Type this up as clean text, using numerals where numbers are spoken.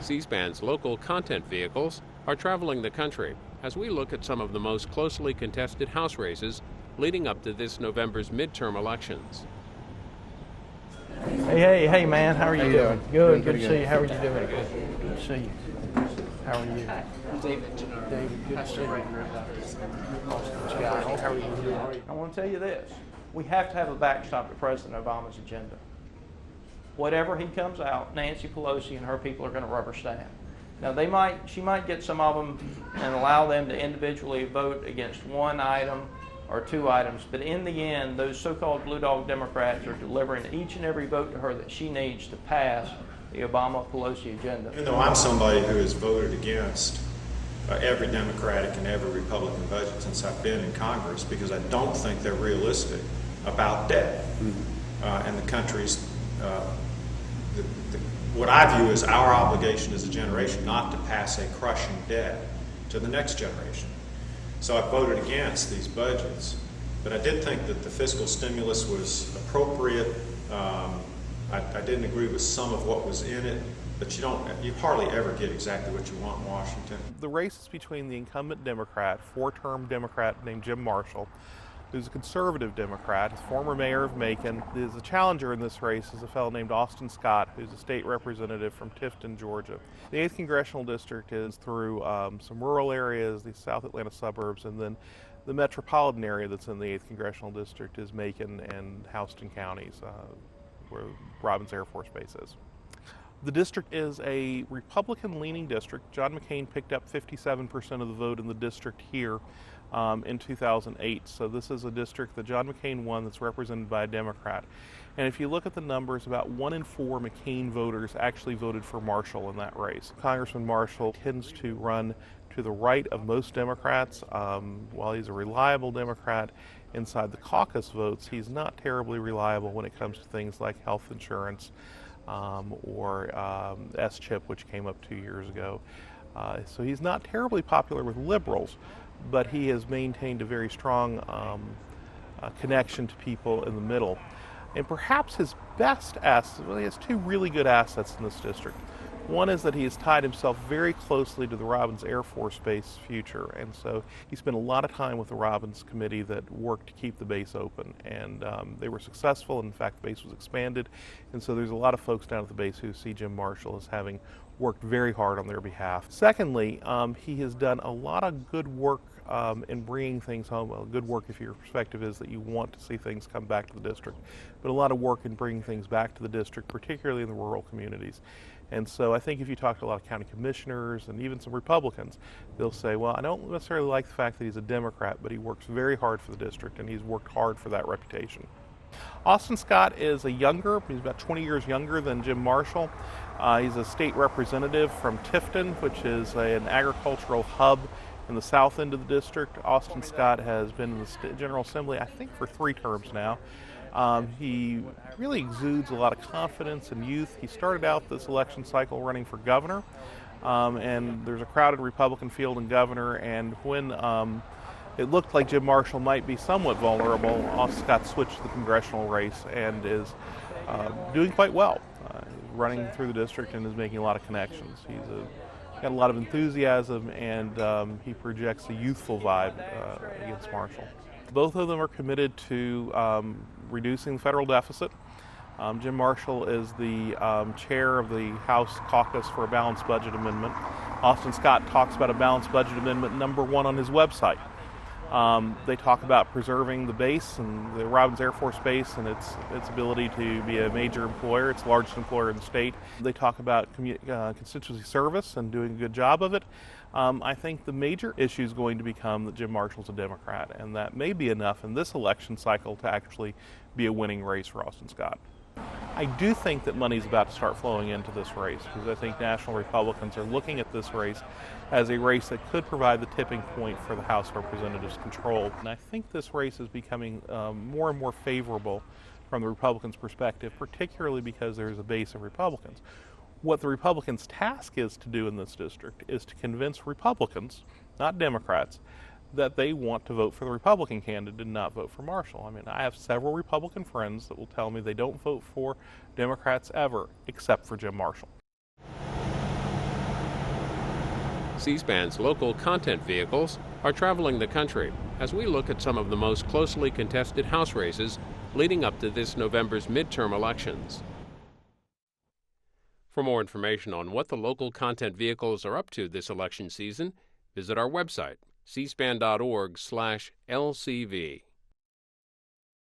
C-SPAN's local content vehicles are traveling the country as we look at some of the most closely contested House races leading up to this November's midterm elections. Hey, man, how are you doing? Good to see you. How are you doing? Good to see you. How are you? David, good to see you. How are you? I want to tell you this. We have to have a backstop to President Obama's agenda. Whatever he comes out, Nancy Pelosi and her people are going to rubber stamp. Now, she might get some of them and allow them to individually vote against one item or two items, but in the end, those so-called blue dog Democrats are delivering each and every vote to her that she needs to pass the Obama-Pelosi agenda. Even though I'm somebody who has voted against every Democratic and every Republican budget since I've been in Congress, because I don't think they're realistic about debt and the country's what I view as our obligation as a generation not to pass a crushing debt to the next generation. So I voted against these budgets, but I did think that the fiscal stimulus was appropriate. I didn't agree with some of what was in it, but you hardly ever get exactly what you want in Washington. The race is between the incumbent Democrat, four-term Democrat named Jim Marshall, who's a conservative Democrat, his former mayor of Macon. The challenger in this race is a fellow named Austin Scott, who's a state representative from Tifton, Georgia. The 8th Congressional District is through some rural areas, the South Atlanta suburbs, and then the metropolitan area that's in the 8th Congressional District is Macon and Houston counties, where Robins Air Force Base is. The district is a Republican-leaning district. John McCain picked up 57% of the vote in the district here in 2008. So this is a district that John McCain won that's represented by a Democrat. And if you look at the numbers, about 1 in 4 McCain voters actually voted for Marshall in that race. Congressman Marshall tends to run to the right of most Democrats. While he's a reliable Democrat inside the caucus votes, he's not terribly reliable when it comes to things like health insurance or S-chip, which came up 2 years ago. So he's not terribly popular with liberals, but he has maintained a very strong connection to people in the middle. And perhaps his best asset, well, he has two really good assets in this district. One is that he has tied himself very closely to the Robins Air Force Base future, and so he spent a lot of time with the Robins Committee that worked to keep the base open, and they were successful. In fact, the base was expanded, and so there's a lot of folks down at the base who see Jim Marshall as having worked very hard on their behalf. Secondly, he has done a lot of good work in bringing things home. Well, good work if your perspective is that you want to see things come back to the district, but a lot of work in bringing things back to the district, particularly in the rural communities. And so I think if you talk to a lot of county commissioners and even some Republicans, they'll say, well, I don't necessarily like the fact that he's a Democrat, but he works very hard for the district, and he's worked hard for that reputation. Austin Scott is he's about 20 years younger than Jim Marshall. He's a state representative from Tifton, which is an agricultural hub in the south end of the district. Austin Scott has been in the General Assembly, I think, for 3 terms now. He really exudes a lot of confidence and youth. He started out this election cycle running for governor, and there's a crowded Republican field in governor, and when it looked like Jim Marshall might be somewhat vulnerable, Austin Scott switched to the congressional race and is doing quite well. Running through the district and is making a lot of connections. He's got a lot of enthusiasm, and he projects a youthful vibe against Marshall. Both of them are committed to reducing the federal deficit. Jim Marshall is the chair of the House caucus for a balanced budget amendment. Austin Scott talks about a balanced budget amendment number 1 on his website. They talk about preserving the base and the Robins Air Force Base and its ability to be a major employer. It's the largest employer in the state. They talk about constituency service and doing a good job of it. I think the major issue is going to become that Jim Marshall's a Democrat, and that may be enough in this election cycle to actually be a winning race for Austin Scott. I do think that money is about to start flowing into this race, because I think national Republicans are looking at this race as a race that could provide the tipping point for the House of Representatives' control. And I think this race is becoming more and more favorable from the Republicans' perspective, particularly because there's a base of Republicans. What the Republicans' task is to do in this district is to convince Republicans, not Democrats, that they want to vote for the Republican candidate and not vote for Marshall. I mean, I have several Republican friends that will tell me they don't vote for Democrats ever, except for Jim Marshall. C-SPAN's local content vehicles are traveling the country as we look at some of the most closely contested House races leading up to this November's midterm elections. For more information on what the local content vehicles are up to this election season, visit our website, cspan.org/LCV.